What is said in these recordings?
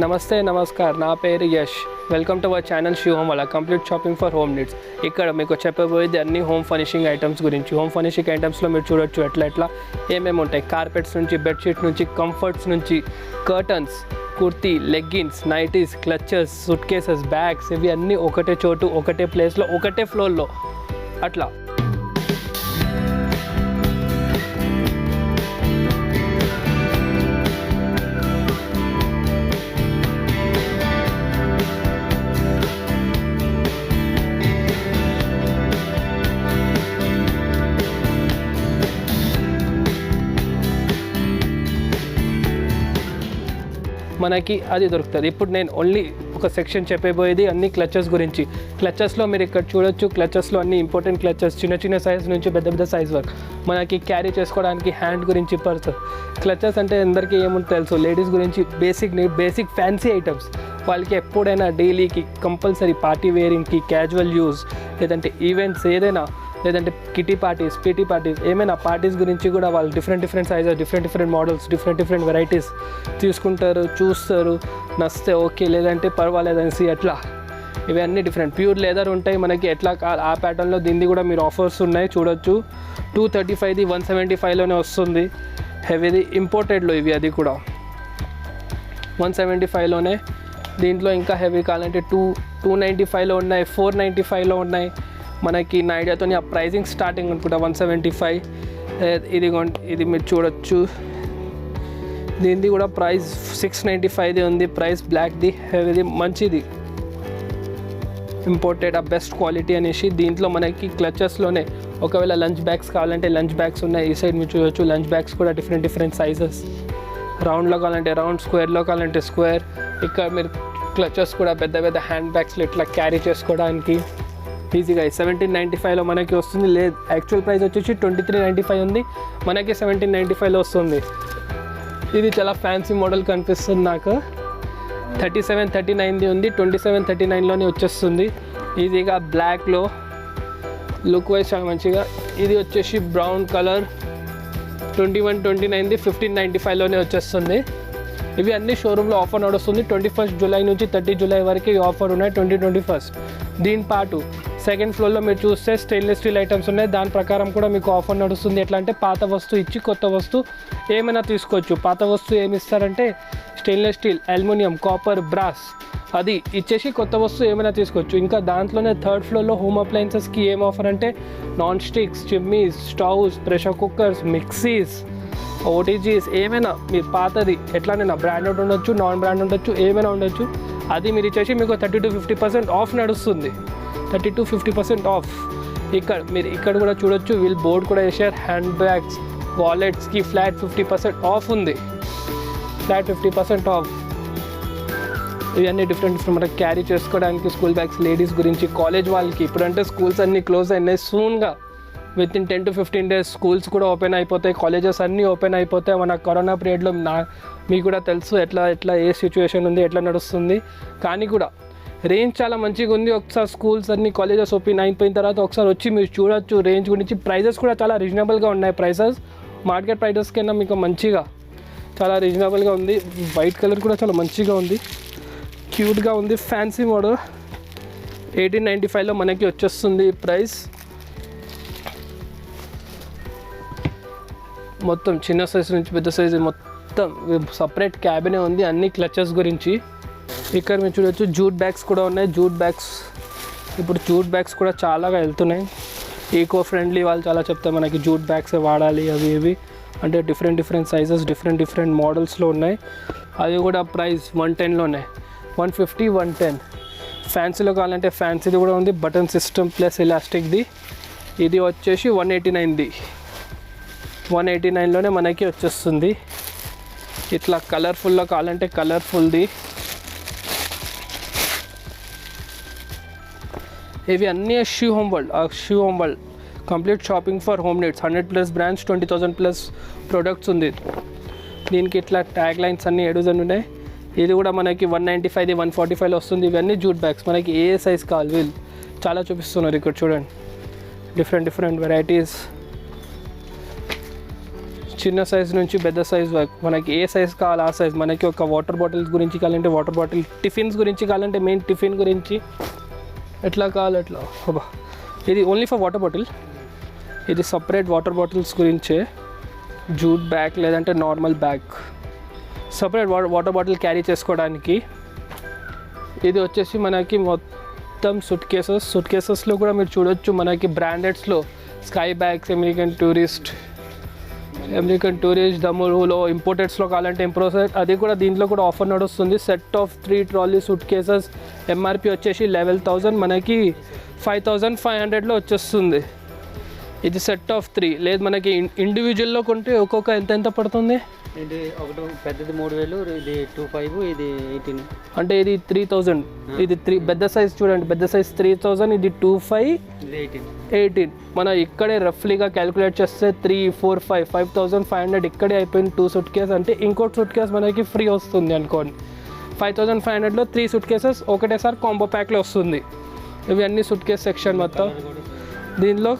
నమస్తే నమస్కార్ నా పేరు Yash welcome to our channel shoe home వాళ్ళ complete shopping for home needs. ఇక్కడ మీకు చెప్పబోయేది అన్ని హోమ్ ఫర్నిషింగ్ ఐటమ్స్ గురించి. హోమ్ ఫర్నిషింగ్ ఐటమ్స్లో మీరు చూడొచ్చు ఎట్లా ఏమేమి ఉంటాయి. కార్పెట్స్ నుంచి, బెడ్షీట్ నుంచి, కంఫర్ట్స్ నుంచి, curtains, kurti, leggings, nighties, clutches, suit cases, bags, ఇవి అన్నీ ఒకటే చోటు, ఒకటే ప్లేస్లో, ఒకటే ఫ్లోర్లో అట్లా. మనకి అది దొరుకుతుంది. ఇప్పుడు నేను ఓన్లీ ఒక సెక్షన్ చెప్పబోయేది అన్ని క్లచెస్ గురించి. క్లచెస్లో మీరు ఇక్కడ చూడొచ్చు. క్లచెస్లో అన్ని ఇంపార్టెంట్ క్లచెస్, చిన్న సైజ్ నుంచి పెద్ద సైజ్ వరకు మనకి క్యారీ చేసుకోవడానికి హ్యాండ్ గురించి పర్స్. క్లచెస్ అంటే అందరికీ ఏముంటుంది తెలుసు, లేడీస్ గురించి బేసిక్ ఫ్యాన్సీ ఐటమ్స్. వాళ్ళకి ఎప్పుడైనా డైలీకి కంపల్సరీ పార్టీ వేరింగ్కి, క్యాజువల్ యూజ్, లేదంటే ఈవెంట్స్ ఏదైనా, లేదంటే కిటీ పార్టీస్, పీటీ పార్టీస్, ఏమైనా పార్టీస్ గురించి కూడా వాళ్ళు different sizes, different models, different varieties తీసుకుంటారు, చూస్తారు, నచ్చితే ఓకే, లేదంటే పర్వాలేదనేసి అట్లా. ఇవన్నీ డిఫరెంట్ ప్యూర్ లెదర్ ఉంటాయి మనకి. ఎట్లా ఆ ప్యాటర్న్లో దీన్ని కూడా మీరు ఆఫర్స్ ఉన్నాయి చూడొచ్చు. 235ది 175లోనే వస్తుంది. హెవీది ఇంపోర్టెడ్లో ఇవి, అది కూడా 175లోనే. దీంట్లో ఇంకా హెవీ కావాలంటే 295లో ఉన్నాయి, 495లో ఉన్నాయి. మనకి నా ఐడియాతో ఆ ప్రైజింగ్ స్టార్టింగ్ అనుకుంటా 175. ఇది మీరు చూడొచ్చు. దీనిది కూడా ప్రైస్ 695ది ఉంది ప్రైస్. బ్లాక్ది హెవీది మంచిది, ఇంపోర్టెడ్, ఆ బెస్ట్ క్వాలిటీ అనేసి. దీంట్లో మనకి క్లచెస్లోనే ఒకవేళ లంచ్ బ్యాగ్స్ కావాలంటే లంచ్ బ్యాగ్స్ ఉన్నాయి. ఈ సైడ్ మీరు చూడొచ్చు. లంచ్ బ్యాగ్స్ కూడా డిఫరెంట్ సైజెస్. రౌండ్లో కావాలంటే రౌండ్, స్క్వేర్లో కావాలంటే స్క్వేర్. ఇక్కడ మీరు క్లచెస్ కూడా పెద్ద హ్యాండ్ బ్యాగ్స్లో ఇట్లా క్యారీ చేసుకోవడానికి ఈజీగా 1795లో మనకి వస్తుంది. లేదు, యాక్చువల్ ప్రైస్ వచ్చేసి 2395 ఉంది, మనకి 1795లో వస్తుంది. ఇది చాలా ఫ్యాన్సీ మోడల్ కనిపిస్తుంది నాకు. 3739ది ఉంది, 2739లోనే వచ్చేస్తుంది ఈజీగా. బ్లాక్లో లుక్ వైజ్ చాలా మంచిగా. ఇది వచ్చేసి బ్రౌన్ కలర్, 2129ది 1595లోనే వచ్చేస్తుంది. ఇవి అన్ని షోరూంలో ఆఫర్ నడుస్తుంది. 21 జూలై నుంచి 30 జూలై వరకు ఈ ఆఫర్ ఉన్నాయి, 2021. దీని పాటు సెకండ్ ఫ్లోర్లో మీరు చూస్తే స్టెయిన్లెస్ స్టీల్ ఐటమ్స్ ఉన్నాయి. దాని ప్రకారం కూడా మీకు ఆఫర్ నడుస్తుంది. ఎట్లా అంటే పాత వస్తువు ఇచ్చి కొత్త వస్తువు ఏమైనా తీసుకోవచ్చు. పాత వస్తువు ఏమి ఇస్తారంటే stainless steel, aluminium, copper, brass అది ఇచ్చేసి కొత్త వస్తువు ఏమైనా తీసుకోవచ్చు. ఇంకా దాంట్లోనే థర్డ్ ఫ్లోర్లో హోమ్ అప్లయన్సెస్కి ఏం ఆఫర్ అంటే non sticks, chimneys, stoves, pressure cookers, mixies, OTGs, ఏమైనా మీరు పాతది ఎట్లానైనా బ్రాండెడ్ ఉండొచ్చు, నాన్ బ్రాండ్ ఉండొచ్చు, ఏమైనా ఉండొచ్చు. అది మీరు ఇచ్చేసి మీకు 30-50% ఆఫ్ నడుస్తుంది. 30-50% ఆఫ్. ఇక్కడ కూడా చూడొచ్చు. వీళ్ళు బోర్డు కూడా వేసారు. హ్యాండ్ బ్యాగ్స్, వాలెట్స్కి ఫ్లాట్ 50% ఆఫ్ ఉంది. Flat 50% off. ఇవన్నీ డిఫరెంట్ మనకి క్యారీ చేసుకోవడానికి స్కూల్ బ్యాగ్స్, లేడీస్ గురించి, కాలేజ్ వాళ్ళకి. ఇప్పుడంటే స్కూల్స్ అన్నీ క్లోజ్ అయినాయి. సూన్గా with in 10 to 15 days schools కూడా ఓపెన్ అయిపోతాయి, కాలేజెస్ అన్నీ ఓపెన్ అయిపోతాయి. మన కరోనా పీరియడ్లో మీకు కూడా తెలుసు ఎట్లా ఏ సిచ్యువేషన్ ఉంది, ఎట్లా నడుస్తుంది. కానీ కూడా రేంజ్ చాలా మంచిగా ఉంది. ఒకసారి స్కూల్స్ అన్ని, కాలేజెస్ ఓపెన్ అయిపోయిన తర్వాత ఒకసారి వచ్చి మీరు చూడొచ్చు రేంజ్ గురించి. ప్రైజెస్ కూడా చాలా రీజనబుల్గా ఉన్నాయి. ప్రైసెస్ మార్కెట్ ప్రైజెస్ కన్నా మీకు మంచిగా చాలా రీజనబుల్గా ఉంది. వైట్ కలర్ కూడా చాలా మంచిగా ఉంది, క్యూట్గా ఉంది, ఫ్యాన్సీ మోడల్. 1895లో మనకి వచ్చేస్తుంది ప్రైస్. మొత్తం చిన్న సైజు నుంచి పెద్ద సైజు మొత్తం సపరేట్ క్యాబినే ఉంది అన్ని క్లచెస్ గురించి. ఇక్కడ మీరు చూడొచ్చు జూట్ బ్యాగ్స్ కూడా ఉన్నాయి. జూట్ బ్యాగ్స్ ఇప్పుడు జూట్ బ్యాగ్స్ కూడా చాలాగా వెళ్తున్నాయి. ఈకో ఫ్రెండ్లీ వాళ్ళు చాలా చెప్తారు మనకి జూట్ బ్యాగ్స్ వాడాలి, అవి ఇవి అంటే డిఫరెంట్ సైజెస్, డిఫరెంట్ మోడల్స్లో ఉన్నాయి. అది కూడా ప్రైస్ 110లోనే, 150, 110. ఫ్యాన్సీలో కావాలంటే ఫ్యాన్సీది కూడా ఉంది, బటన్ సిస్టమ్ ప్లస్ ఎలాస్టిక్ది. ఇది వచ్చేసి 189ది, 189లోనే మనకి వచ్చేస్తుంది. ఇట్లా కలర్ఫుల్లో కావాలంటే కలర్ఫుల్ది. ఇవి అన్నీ shoe home world complete shopping for home needs. 100+ brands, 20,000+ products ఉంది. దీనికి ఇట్లా ట్యాగ్ లైన్స్ అన్నీ ఎడుజన్ ఉన్నాయి. ఇది కూడా మనకి 195ది 145లో వస్తుంది. ఇవన్నీ జూట్ బ్యాగ్స్. మనకి ఏ సైజ్ కావాలి వీళ్ళు చాలా చూపిస్తున్నారు. ఇక్కడ చూడండి డిఫరెంట్ వెరైటీస్. చిన్న సైజ్ నుంచి పెద్ద సైజ్ వరకు మనకి ఏ సైజ్ కావాలి ఆ సైజ్. మనకి ఒక వాటర్ బాటిల్స్ గురించి కావాలంటే వాటర్ బాటిల్, టిఫిన్స్ గురించి కావాలంటే మెయిన్ టిఫిన్ గురించి ఎట్లా కావాలి అట్లా. ఇది ఓన్లీ ఫర్ వాటర్ బాటిల్. ఇది సపరేట్ వాటర్ బాటిల్స్ గురించే. జూట్ బ్యాగ్ లేదంటే normal bag, separate water bottle carry చేసుకోవడానికి. ఇది వచ్చేసి మనకి మొత్తం సూట్ కేసెస్లో కూడా మీరు చూడొచ్చు మనకి బ్రాండెడ్స్లో స్కై బ్యాగ్స్, అమెరికన్ టూరిస్ట్, దమ్ములో, ఇంపోర్టెడ్స్లో కావాలంటే ఇంప్రోసెట్, అది కూడా దీంట్లో కూడా ఆఫర్ నడుస్తుంది. Set of 3 trolley suit cases MRP వచ్చేసి 11,000, మనకి 5,500లో వచ్చేస్తుంది. ఇది సెట్ ఆఫ్ 3. లేదు మనకి ఇండివిజువల్లో కొంటే ఒక్కొక్క ఎంత పడుతుంది. ఇది ఒకటి పెద్దది 3,000, ఇది 2,500, ఇది 18. అంటే ఇది 3,000. ఇది పెద్ద సైజ్ చూడండి, పెద్ద సైజ్ 3,000, ఇది 2,500, ఇది 18. మనం ఇక్కడే రఫ్లీగా క్యాలిక్యులేట్ చేస్తే 3, 4, 5,500 ఇక్కడే అయిపోయింది 2 సూట్ కేస్. అంటే ఇంకోటి సూట్ కేస్ మనకి ఫ్రీ వస్తుంది అనుకోండి. 5,500లో 3 సూట్ కేసెస్ ఒకటేసారి కాంబో ప్యాక్లో వస్తుంది. ఇవి అన్ని సూట్ కేస్ సెక్షన్ మొత్తం. దీనిలో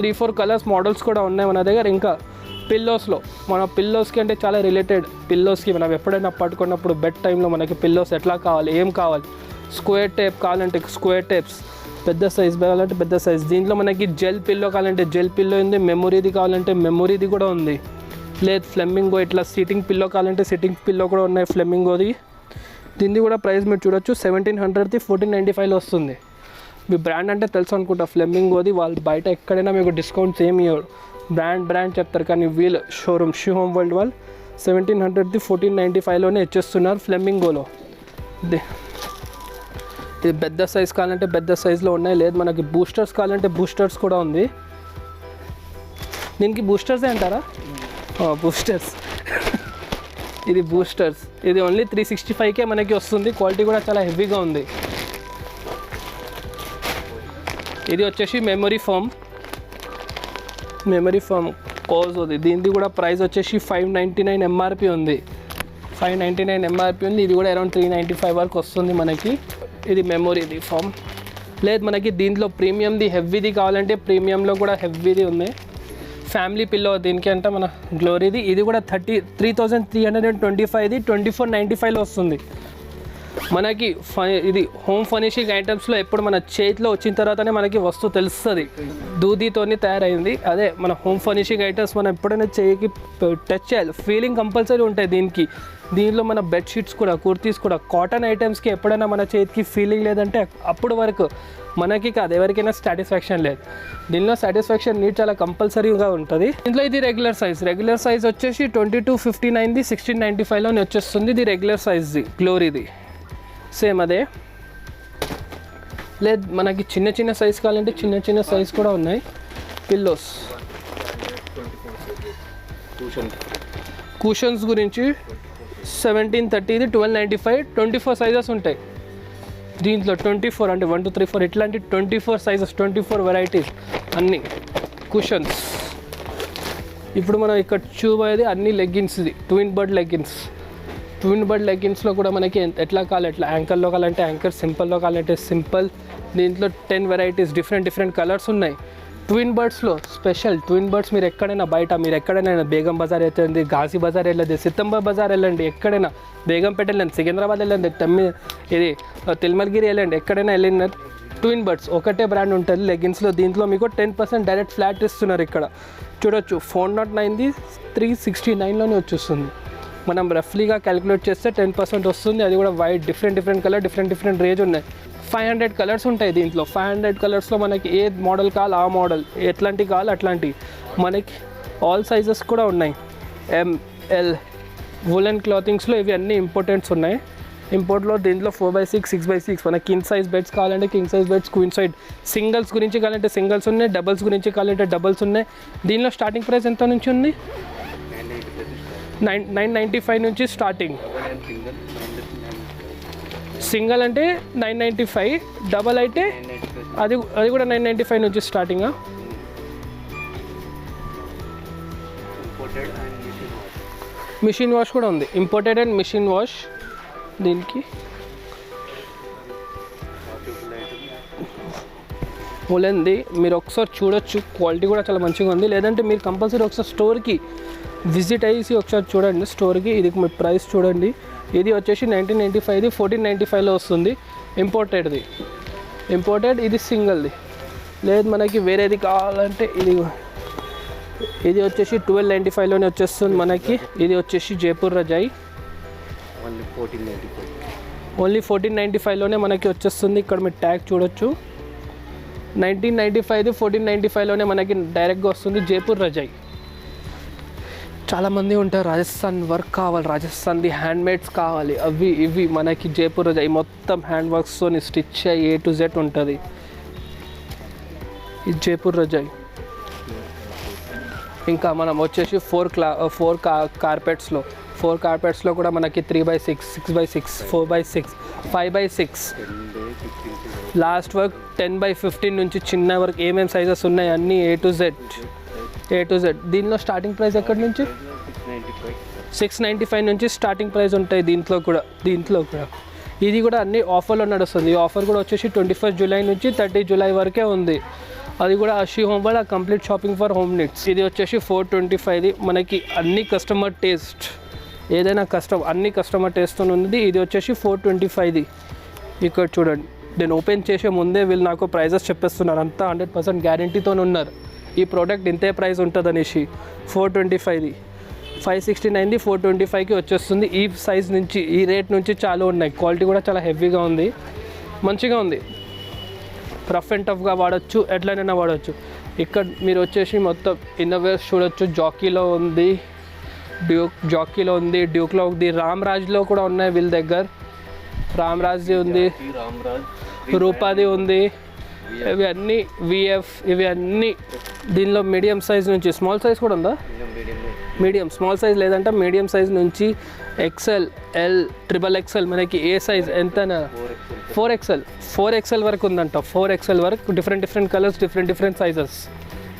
3-4 కలర్స్ మోడల్స్ కూడా ఉన్నాయి మన దగ్గర. ఇంకా పిల్లోస్లో, మన పిల్లోస్కి అంటే చాలా రిలేటెడ్. పిల్లోస్కి మనం ఎప్పుడైనా పట్టుకున్నప్పుడు బెడ్ టైంలో మనకి పిల్లోస్ ఎట్లా కావాలి, ఏం కావాలి, స్క్వేర్ టేప్ కావాలంటే స్క్వేర్ టేప్స్, పెద్ద సైజ్ కావాలంటే పెద్ద సైజ్. దీంట్లో మనకి జెల్ పిల్లో కావాలంటే జెల్ పిల్లో ఉంది, మెమొరీది కావాలంటే మెమొరీది కూడా ఉంది. లేదు ఫ్లెమింగో ఇట్లా సిట్టింగ్ పిల్లో కావాలంటే సిట్టింగ్ పిల్లో కూడా ఉన్నాయి ఫ్లెమింగోది. దీన్ని కూడా ప్రైస్ మీరు చూడొచ్చు 1,700ది 1,495లో వస్తుంది. మీ బ్రాండ్ అంటే తెలుసు అనుకుంటా ఫ్లెమింగోది. వాళ్ళు బయట ఎక్కడైనా మీకు డిస్కౌంట్స్ ఏమి ఇవ్వరు, బ్రాండ్ చెప్తారు. కానీ వీళ్ళు షోరూమ్ షూ హోమ్ వరల్డ్ వాళ్ళు 1,700ది 1,495లోనే ఇచ్చేస్తున్నారు ఫ్లెమింగోలో. ఇది పెద్ద సైజ్ కావాలంటే పెద్ద సైజ్లో ఉన్నాయి. లేదు మనకి బూస్టర్స్ కావాలంటే బూస్టర్స్ కూడా ఉంది. దీనికి బూస్టర్సే అంటారా? బూస్టర్స్. ఇది బూస్టర్స్. ఇది ఓన్లీ 365కే మనకి వస్తుంది. క్వాలిటీ కూడా చాలా హెవీగా ఉంది. ఇది వచ్చేసి మెమరీ ఫోమ్ కోజ్ ఉంది. దీనిది కూడా ప్రైస్ వచ్చేసి 599 ఎంఆర్పి ఉంది. 599 ఎంఆర్పి ఉంది. ఇది కూడా అరౌండ్ 395 వరకు వస్తుంది మనకి. ఇది మెమొరీది ఫోమ్. లేదు మనకి దీంట్లో ప్రీమియంది హెవీది కావాలంటే ప్రీమియంలో కూడా హెవీది ఉంది. ఫ్యామిలీ పిల్లో దీనికి అంటే మన గ్లోరీది. ఇది కూడా 3,325ది 2,495లో వస్తుంది మనకి. ఇది హోమ్ ఫర్నిషింగ్ ఐటమ్స్లో ఎప్పుడు మన చేతిలో వచ్చిన తర్వాతనే మనకి వస్తువు తెలుస్తుంది. దూదితోని తయారైంది. అదే మన హోమ్ ఫర్నిషింగ్ ఐటమ్స్ మనం ఎప్పుడైనా చేయికి టచ్ చేయాలి, ఫీలింగ్ కంపల్సరీ ఉంటాయి దీనికి. దీనిలో మన బెడ్షీట్స్ కూడా, కుర్తీస్ కూడా, కాటన్ ఐటమ్స్కి ఎప్పుడైనా మన చేతికి ఫీలింగ్ లేదంటే అప్పుడు వరకు మనకి కాదు ఎవరికైనా సాటిస్ఫాక్షన్ లేదు. దీనిలో సాటిస్ఫాక్షన్ నీడ్ చాలా కంపల్సరీగా ఉంటుంది. దీంట్లో ఇది రెగ్యులర్ సైజ్ వచ్చేసి 2259ది 1695లోనే వచ్చేస్తుంది. ఇది రెగ్యులర్ సైజ్ది గ్లోరీది సేమ్ అదే. లేదు మనకి చిన్న సైజ్ కావాలంటే చిన్న సైజ్ కూడా ఉన్నాయి. పిల్లోస్ కుషన్స్ గురించి 1730ది 1295, 24 సైజెస్ ఉంటాయి దీంట్లో. 24 అంటే 1, 2, 3, 4 ఇట్లాంటి 24 సైజెస్, 24 వెరైటీస్ అన్నీ కుషన్స్. ఇప్పుడు మనం ఇక్కడ చూపోయేది అన్ని లెగ్గిన్స్ది, ట్విన్ బర్డ్ లెగ్గిన్స్లో కూడా మనకి ఎట్లా కావాలి ఎట్లా, యాంకర్లో కావాలంటే యాంకర్, సింపుల్లో కావాలంటే సింపుల్. దీంట్లో 10 వెరైటీస్ డిఫరెంట్ కలర్స్ ఉన్నాయి. ట్విన్ బర్డ్స్లో స్పెషల్ ట్విన్ బర్డ్స్ మీరు ఎక్కడైనా బయట మీరు ఎక్కడైనా బేగం బజార్ అయితే గాజీ బజార్ వెళ్ళండి, సితంబర్ బజార్ వెళ్ళండి, ఎక్కడైనా బేగంపేట వెళ్ళండి, సికింద్రాబాద్ వెళ్ళండి, ఇది తిల్మల్గిరి వెళ్ళండి, ఎక్కడైనా వెళ్ళిన ట్విన్ బర్డ్స్ ఒకటే బ్రాండ్ ఉంటుంది లెగ్గిన్స్లో. దీంట్లో మీకు 10% డైరెక్ట్ ఫ్లాట్ ఇస్తున్నారు. ఇక్కడ చూడొచ్చు 409ది 369లోనే వచ్చేస్తుంది. మనం రఫ్లీగా క్యాలిక్యులేట్ చేస్తే 10% వస్తుంది. అది కూడా white different colour, different range ఉన్నాయి. 500 కలర్స్ ఉంటాయి దీంట్లో. 500 కలర్స్లో మనకి ఏ మోడల్ కావాలి ఆ మోడల్, ఎట్లాంటి కావాలి అట్లాంటి. మనకి ఆల్ సైజెస్ కూడా ఉన్నాయి. ML వూలెన్ క్లాతింగ్స్లో ఇవి అన్నీ ఇంపార్టెంట్స్ ఉన్నాయి. ఇంపోర్ట్లో దీంట్లో 4x6, 6x6 మనకి కింగ్ సైజ్ బెడ్స్ కావాలంటే king size beds, queen side singles గురించి కావాలంటే సింగిల్స్ ఉన్నాయి, డబల్స్ గురించి కావాలంటే డబల్స్ ఉన్నాయి. దీనిలో స్టార్టింగ్ ప్రైస్ ఎంత నుంచి ఉంది? 995 నుంచి స్టార్టింగ్. సింగిల్ అంటే 995, డబల్ అయితే అది కూడా 995 నుంచి స్టార్టింగ్. మిషన్ వాష్ కూడా ఉంది, ఇంపోర్టెడ్ అండ్ మిషన్ వాష్. దీనికి ఉలెన్ది. మీరు ఒకసారి చూడొచ్చు, క్వాలిటీ కూడా చాలా మంచిగా ఉంది. లేదంటే మీరు కంపల్సరీ ఒకసారి స్టోర్కి విజిట్ అయ్యి ఒకసారి చూడండి స్టోర్కి. ఇది మీ ప్రైస్ చూడండి. ఇది వచ్చేసి 1995ది 1495లో వస్తుంది. ఇంపోర్టెడ్. ఇది సింగిల్ది. లేదు మనకి వేరేది కావాలంటే ఇది వచ్చేసి 1295లోనే వచ్చేస్తుంది మనకి. ఇది వచ్చేసి జైపూర్ రజాయి ఓన్లీ 1495లోనే మనకి వచ్చేస్తుంది. ఇక్కడ మీరు ట్యాగ్ చూడొచ్చు. 1995ది 1495లోనే మనకి డైరెక్ట్గా వస్తుంది జైపూర్ రజాయి. చాలామంది ఉంటారు రాజస్థాన్ వర్క్ కావాలి, రాజస్థాన్ది హ్యాండ్మేడ్స్ కావాలి, అవి ఇవి. మనకి జైపూర్ రజాయి మొత్తం హ్యాండ్ వర్క్స్తో స్టిచ్ అయ్యి A to Z ఉంటుంది. ఇది జైపూర్ రజాయి. ఇంకా మనం వచ్చేసి 4 కార్పెట్స్లో కూడా మనకి 3x6, 6x6, 4x6, 5x6 last work 10x15 నుంచి చిన్న వరకు ఏమేమి సైజెస్ ఉన్నాయి అన్నీ A to Z. దీనిలో స్టార్టింగ్ ప్రైస్ ఎక్కడి నుంచి 695 నుంచి స్టార్టింగ్ ప్రైస్ ఉంటాయి. దీంట్లో కూడా ఇది కూడా అన్ని ఆఫర్లో నడుస్తుంది. ఈ ఆఫర్ కూడా వచ్చేసి 21 జూలై నుంచి 30 జూలై వరకే ఉంది. అది కూడా అషీ హోమ్ వాళ్ళ complete shopping for home needs. ఇది వచ్చేసి 425ది. మనకి అన్ని కస్టమర్ టేస్ట్, ఏదైనా అన్ని కస్టమర్ టేస్ట్తో ఉంది. ఇది వచ్చేసి 425ది. ఇక్కడ చూడండి, నేను ఓపెన్ చేసే ముందే వీళ్ళు నాకు ప్రైజెస్ చెప్పేస్తున్నారు. అంతా 100% గ్యారంటీతో ఉన్నారు. ఈ ప్రోడక్ట్ ఇంతే ప్రైస్ ఉంటుంది అనేసి. 425ది 569ది 425కి వచ్చేస్తుంది. ఈ సైజ్ నుంచి, ఈ రేట్ నుంచి చాలా ఉన్నాయి. క్వాలిటీ కూడా చాలా హెవీగా ఉంది, మంచిగా ఉంది. రఫ్ అండ్ టఫ్గా వాడచ్చు, ఎట్లనైనా వాడచ్చు. ఇక్కడ మీరు వచ్చేసి మొత్తం ఇన్నోవేర్స్ చూడొచ్చు. జాకీలో ఉంది, డ్యూక్లో ఉంది, రామ్రాజ్లో కూడా ఉన్నాయి వీళ్ళ దగ్గర. రామ్రాజ్ది ఉంది, రూపాది ఉంది. ఇవి అన్నీ VF, ఇవి అన్నీ. దీనిలో మీడియం సైజ్ నుంచి స్మాల్ సైజ్ కూడా ఉందా? స్మాల్ సైజ్ లేదంటే మీడియం సైజ్ నుంచి XL, L, XXL మనకి ఏ సైజ్ ఎంతనా 4XL వరకు ఉందంట. 4XL వరకు డిఫరెంట్ కలర్స్, డిఫరెంట్ సైజెస్.